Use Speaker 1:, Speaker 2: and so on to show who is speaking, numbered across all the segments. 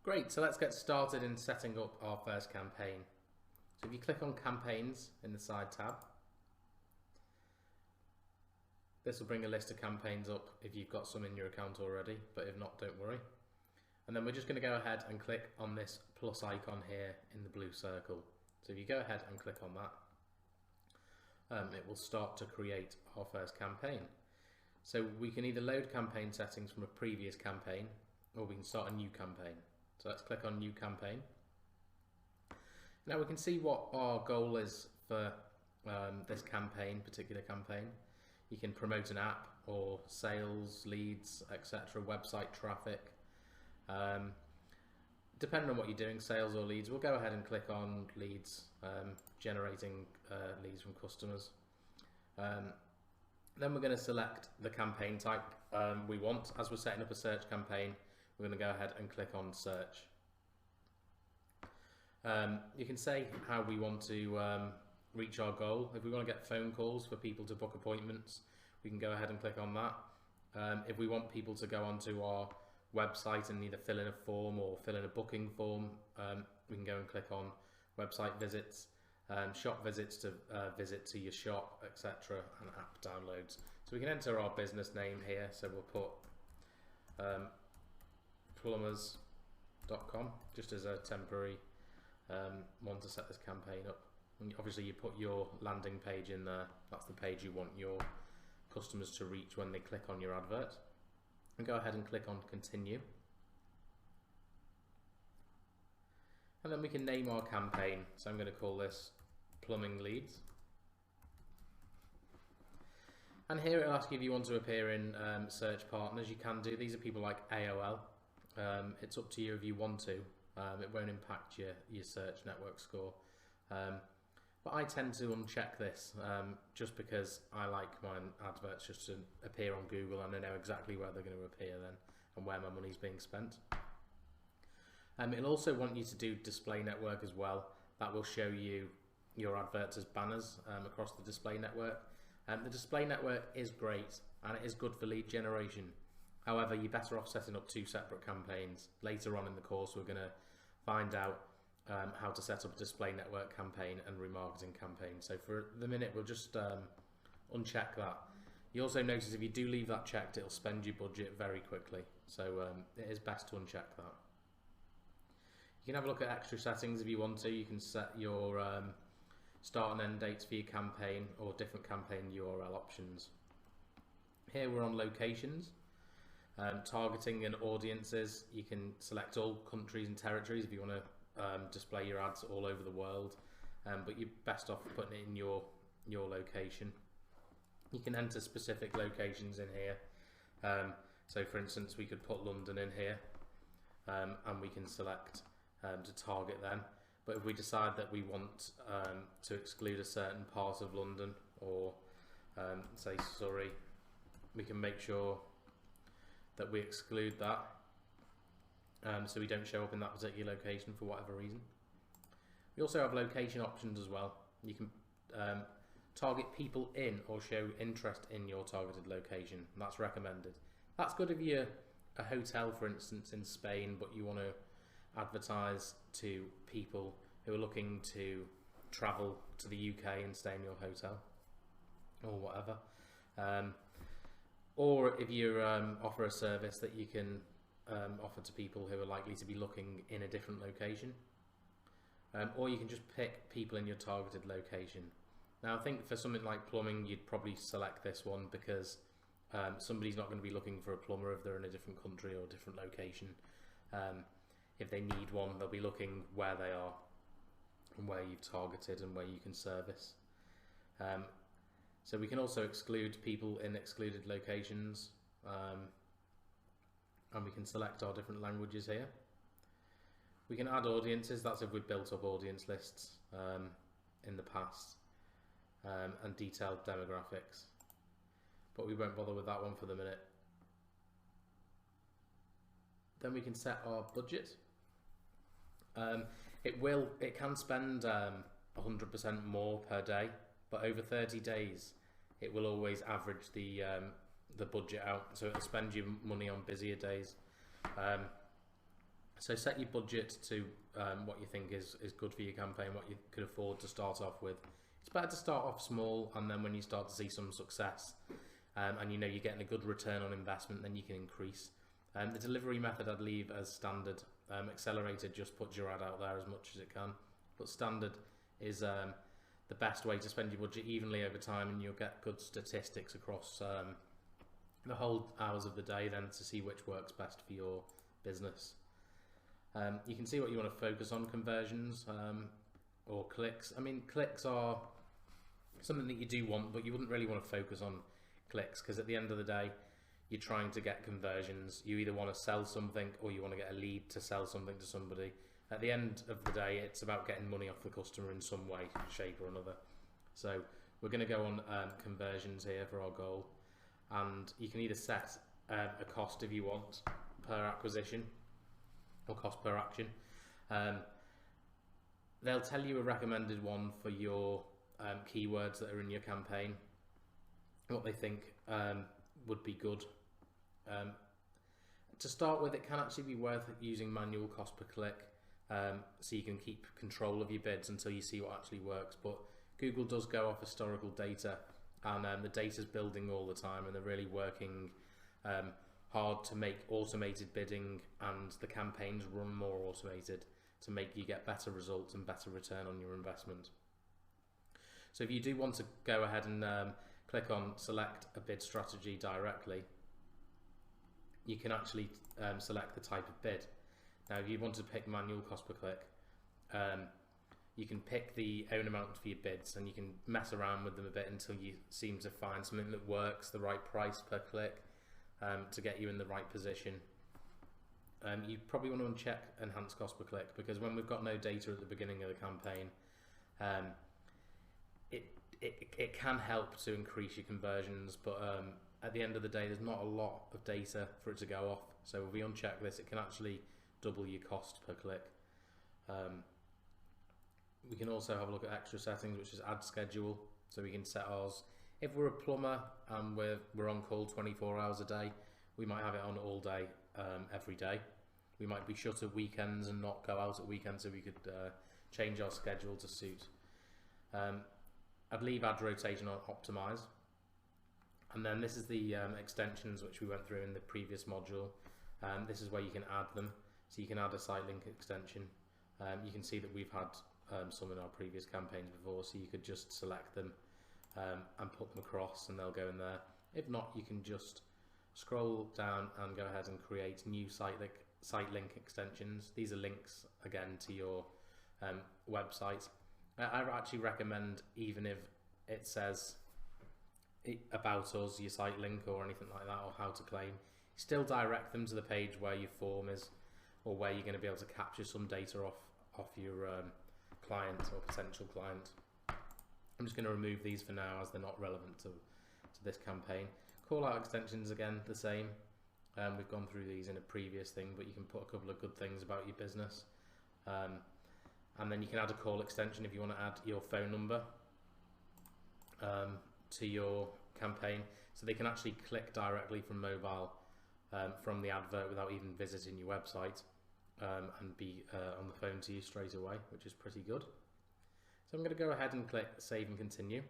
Speaker 1: Great, so let's get started in setting up our first campaign. So if you click on campaigns in the side tab, this will bring a list of campaigns up if you've got some in your account already, but if not, don't worry. And then we're just going to go ahead and click on this plus icon here in the blue circle. So if you go ahead and click on that, it will start to create our first campaign. So we can either load campaign settings from a previous campaign, or we can start a new campaign. So let's click on new campaign. Now we can see what our goal is for this particular campaign. You can promote an app or sales, leads, etc., website traffic. Depending on what you're doing, sales or leads, we'll go ahead and click on leads, generating leads from customers. Then we're going to select the campaign type we want. As we're setting up a search campaign, we're going to go ahead and click on search. You can say how we want to reach our goal. If we want to get phone calls for people to book appointments, we can go ahead and click on that. If we want people to go onto our website and either fill in a form or fill in a booking form, we can go and click on website visits, shop visits to visit to your shop, etc., and app downloads. So we can enter our business name here, so we'll put plumbers.com just as a temporary one to set this campaign up. And obviously you put your landing page in there. That's the page you want your customers to reach when they click on your advert. And go ahead and click on continue. And then we can name our campaign. So I'm going to call this plumbing leads. And here it'll ask you if you want to appear in search partners. You can do. These are people like AOL. It's up to you if you want to. It won't impact your search network score. But I tend to uncheck this just because I like my adverts just to appear on Google and I know exactly where they're going to appear then and where my money's being spent. It'll also want you to do display network as well. That will show you your adverts as banners across the display network. The display network is great and it is good for lead generation. However, you're better off setting up two separate campaigns. Later on in the course, we're going to find out how to set up a display network campaign and remarketing campaign. So for the minute, we'll just uncheck that. You also notice if you do leave that checked, it'll spend your budget very quickly. So it is best to uncheck that. You can have a look at extra settings if you want to. You can set your start and end dates for your campaign or different campaign URL options. Here we're on locations. Targeting and audiences, you can select all countries and territories if you want to display your ads all over the world, but you're best off putting it in your location. You can enter specific locations in here. So for instance, we could put London in here and we can select to target them. But if we decide that we want to exclude a certain part of London or say Surrey, we can make sure that we exclude that so we don't show up in that particular location for whatever reason. We also have location options as well. You can target people in or show interest in your targeted location. That's recommended. That's good if you're a hotel, for instance, in Spain, but you want to advertise to people who are looking to travel to the UK and stay in your hotel or whatever. Or if you offer a service that you can offer to people who are likely to be looking in a different location. Or you can just pick people in your targeted location. Now I think for something like plumbing, you'd probably select this one because somebody's not going to be looking for a plumber if they're in a different country or a different location. If they need one, they'll be looking where they are and where you've targeted and where you can service. So we can also exclude people in excluded locations, and we can select our different languages here. We can add audiences. That's if we've built up audience lists in the past, and detailed demographics, but we won't bother with that one for the minute. Then we can set our budget. It can spend 100% more per day, but over 30 days it will always average the budget out, so it'll spend you money on busier days. So set your budget to what you think is good for your campaign, what you could afford to start off with. It's better to start off small, and then when you start to see some success and you know you're getting a good return on investment, then you can increase. The delivery method I'd leave as standard. Accelerated just puts your ad out there as much as it can, but standard is the best way to spend your budget evenly over time, and you'll get good statistics across the whole hours of the day then to see which works best for your business. You can see what you want to focus on: conversions or clicks. I mean, clicks are something that you do want, but you wouldn't really want to focus on clicks, because at the end of the day you're trying to get conversions. You either want to sell something or you want to get a lead to sell something to somebody. At the end of the day, it's about getting money off the customer in some way, shape or another. So we're going to go on conversions here for our goal, and you can either set a cost if you want per acquisition or cost per action. They'll tell you a recommended one for your keywords that are in your campaign, what they think would be good. To start with, it can actually be worth using manual cost per click, so you can keep control of your bids until you see what actually works. But Google does go off historical data, and the data's building all the time, and they're really working hard to make automated bidding and the campaigns run more automated to make you get better results and better return on your investment. So if you do want to go ahead and click on select a bid strategy directly, you can actually select the type of bid. Now if you want to pick manual cost per click, you can pick the own amount for your bids, and you can mess around with them a bit until you seem to find something that works, the right price per click, to get you in the right position. You probably want to uncheck enhanced cost per click, because when we've got no data at the beginning of the campaign, it can help to increase your conversions, but at the end of the day there's not a lot of data for it to go off. So if we uncheck this, it can actually double your cost per click. We can also have a look at extra settings, which is ad schedule. So we can set ours, if we're a plumber and we're on call 24 hours a day, we might have it on all day, every day. We might be shut at weekends and not go out at weekends, so we could change our schedule to suit. I'd leave ad rotation on optimize, and then this is the extensions which we went through in the previous module. This is where you can add them, so you can add a site link extension. You can see that we've had some in our previous campaigns before, so you could just select them and put them across and they'll go in there. If not, you can just scroll down and go ahead and create new site link extensions. These are links again to your website. I actually recommend, even if it says about us, your site link or anything like that, or how to claim, still direct them to the page where your form is, or where you're going to be able to capture some data off your client or potential client. I'm just going to remove these for now as they're not relevant to this campaign. Call out extensions, again the same. We've gone through these in a previous thing, but you can put a couple of good things about your business. And then you can add a call extension if you want to add your phone number to your campaign, so they can actually click directly from mobile from the advert without even visiting your website, and be on the phone to you straight away, which is pretty good. So I'm going to go ahead and click save and continue.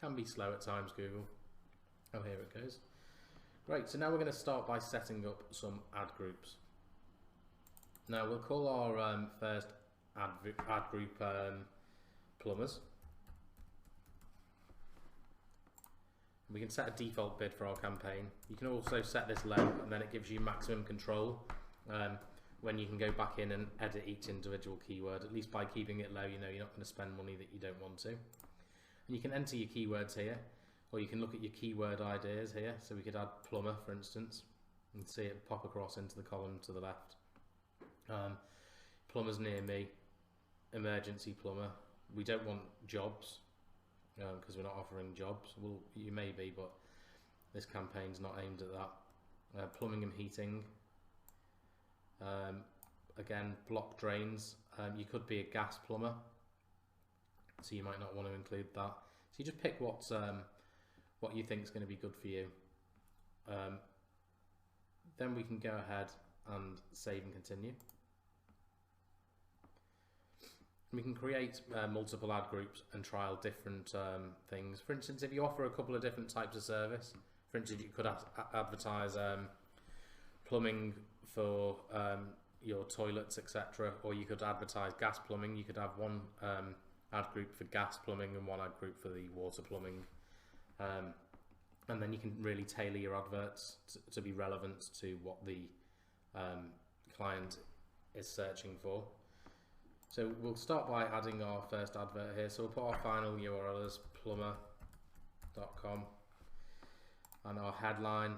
Speaker 1: Can be slow at times, Google. Oh, here it goes. Great, so now we're going to start by setting up some ad groups. Now we'll call our first ad group plumbers. We can set a default bid for our campaign. You can also set this low, and then it gives you maximum control when you can go back in and edit each individual keyword. At least by keeping it low, you know you're not going to spend money that you don't want to. And you can enter your keywords here, or you can look at your keyword ideas here. So we could add plumber, for instance, and see it pop across into the column to the left. Plumbers near me, emergency plumber. We don't want jobs, because we're not offering jobs. Well, you may be, but this campaign's not aimed at that. Plumbing and heating. Again, block drains. You could be a gas plumber, so you might not want to include that. So you just pick what's what you think is going to be good for you. Then we can go ahead and save and continue. We can create multiple ad groups and trial different things. For instance, if you offer a couple of different types of service, for instance, you could advertise plumbing for your toilets, etc., or you could advertise gas plumbing. You could have one ad group for gas plumbing and one ad group for the water plumbing, and then you can really tailor your adverts to be relevant to what the client is searching for. So we'll start by adding our first advert here. So we'll put our final URL as plumber.com, and our headline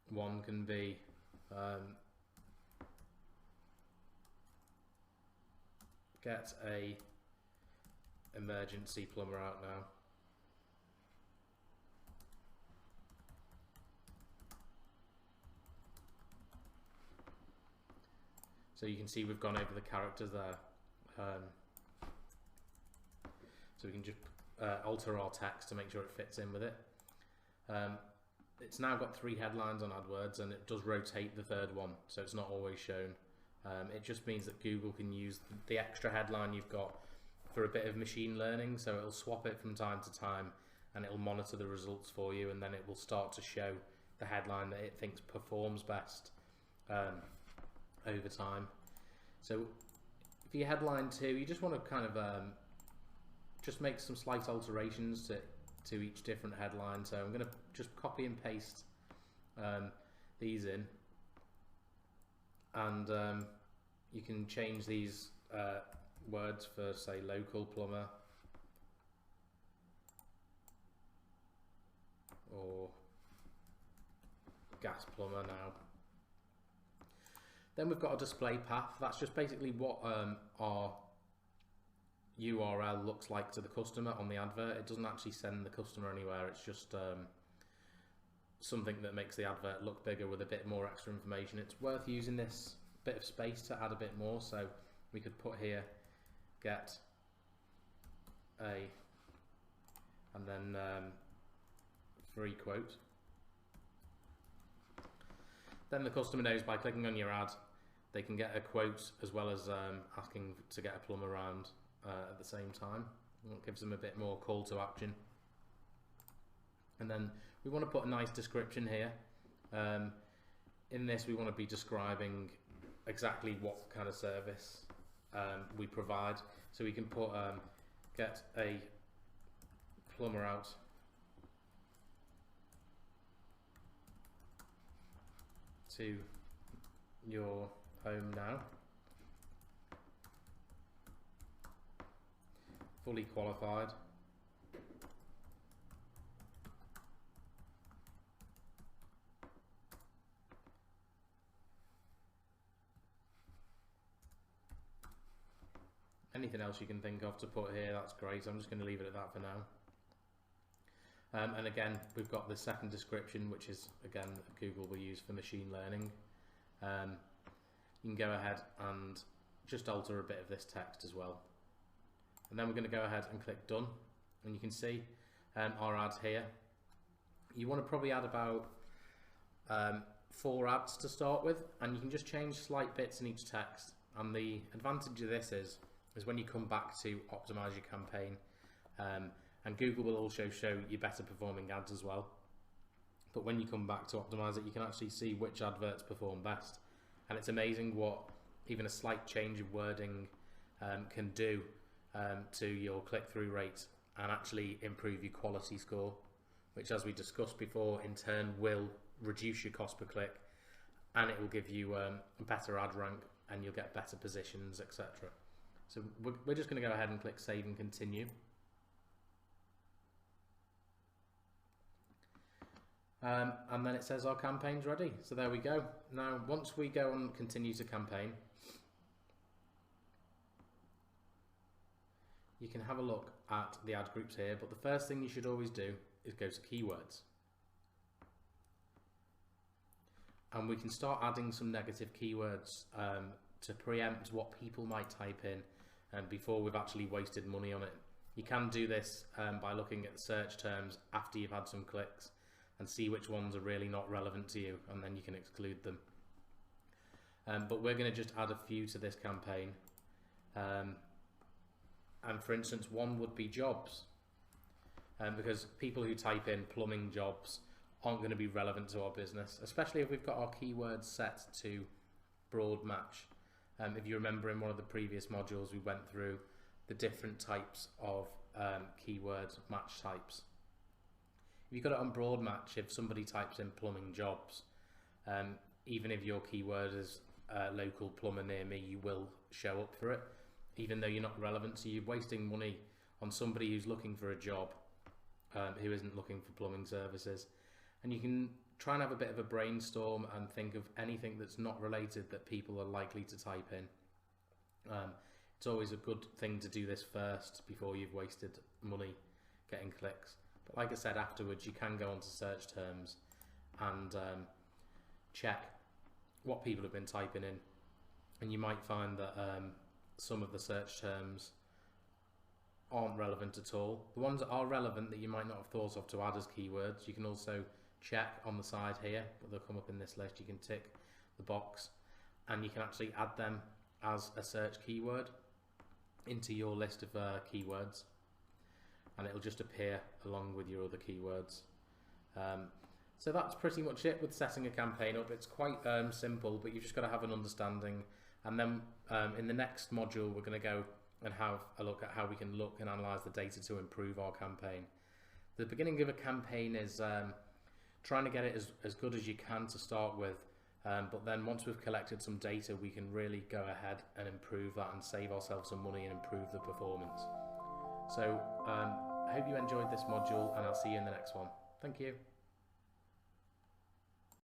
Speaker 1: one can be get a emergency plumber out now. So you can see we've gone over the characters there. So we can just alter our text to make sure it fits in with it. It's now got 3 headlines on AdWords, and it does rotate the third one, so it's not always shown. It just means that Google can use the extra headline you've got for a bit of machine learning, so it'll swap it from time to time and it'll monitor the results for you, and then it will start to show the headline that it thinks performs best over time. So for your headline 2, you just want to kind of just make some slight alterations to each different headline. So I'm going to just copy and paste these in, and you can change these words for, say, local plumber or gas plumber now. Then we've got a display path. That's just basically what our URL looks like to the customer on the advert. It doesn't actually send the customer anywhere. It's just something that makes the advert look bigger with a bit more extra information. It's worth using this bit of space to add a bit more. So we could put here get a, and then free quote. Then the customer knows by clicking on your ad, they can get a quote as well as asking to get a plumber around at the same time. It gives them a bit more call to action. And then we want to put a nice description here. In this, we want to be describing exactly what kind of service we provide. So we can put get a plumber out to your home now, fully qualified, anything else you can think of to put here, that's great. I'm just going to leave it at that for now. And again, we've got the second description, which is, again, Google will use for machine learning. You can go ahead and just alter a bit of this text as well. And then we're going to go ahead and click done. And you can see our ads here. You want to probably add about 4 ads to start with, and you can just change slight bits in each text. And the advantage of this is when you come back to optimize your campaign, and Google will also show you better performing ads as well. But when you come back to optimize it, you can actually see which adverts perform best. And it's amazing what even a slight change of wording can do to your click-through rate and actually improve your quality score, which, as we discussed before, in turn will reduce your cost per click, and it will give you a better ad rank, and you'll get better positions, etc. So we're just going to go ahead and click save and continue. And then it says our campaign's ready. So there we go. Now, once we go and continue to campaign, you can have a look at the ad groups here, but the first thing you should always do is go to keywords. And we can start adding some negative keywords to preempt what people might type in, and before we've actually wasted money on it. You can do this by looking at the search terms after you've had some clicks and see which ones are really not relevant to you, and then you can exclude them. But we're going to just add a few to this campaign. And for instance, one would be jobs, because people who type in plumbing jobs aren't going to be relevant to our business, especially if we've got our keywords set to broad match. If you remember, in one of the previous modules we went through the different types of keyword match types. If you've got it on broad match, if somebody types in plumbing jobs, even if your keyword is local plumber near me, you will show up for it, even though you're not relevant. So you're wasting money on somebody who's looking for a job, who isn't looking for plumbing services. And you can try and have a bit of a brainstorm and think of anything that's not related that people are likely to type in. It's always a good thing to do this first before you've wasted money getting clicks. But like I said, afterwards you can go onto search terms and check what people have been typing in, and you might find that some of the search terms aren't relevant at all. The ones that are relevant that you might not have thought of to add as keywords, you can also check on the side here, but they'll come up in this list. You can tick the box and you can actually add them as a search keyword into your list of keywords, and it'll just appear along with your other keywords. So that's pretty much it with setting a campaign up. It's quite simple, but you've just got to have an understanding. And then in the next module we're going to go and have a look at how we can look and analyze the data to improve our campaign. The beginning of a campaign is trying to get it as good as you can to start with, but then once we've collected some data, we can really go ahead and improve that and save ourselves some money and improve the performance. So I hope you enjoyed this module, and I'll see you in the next one. Thank you.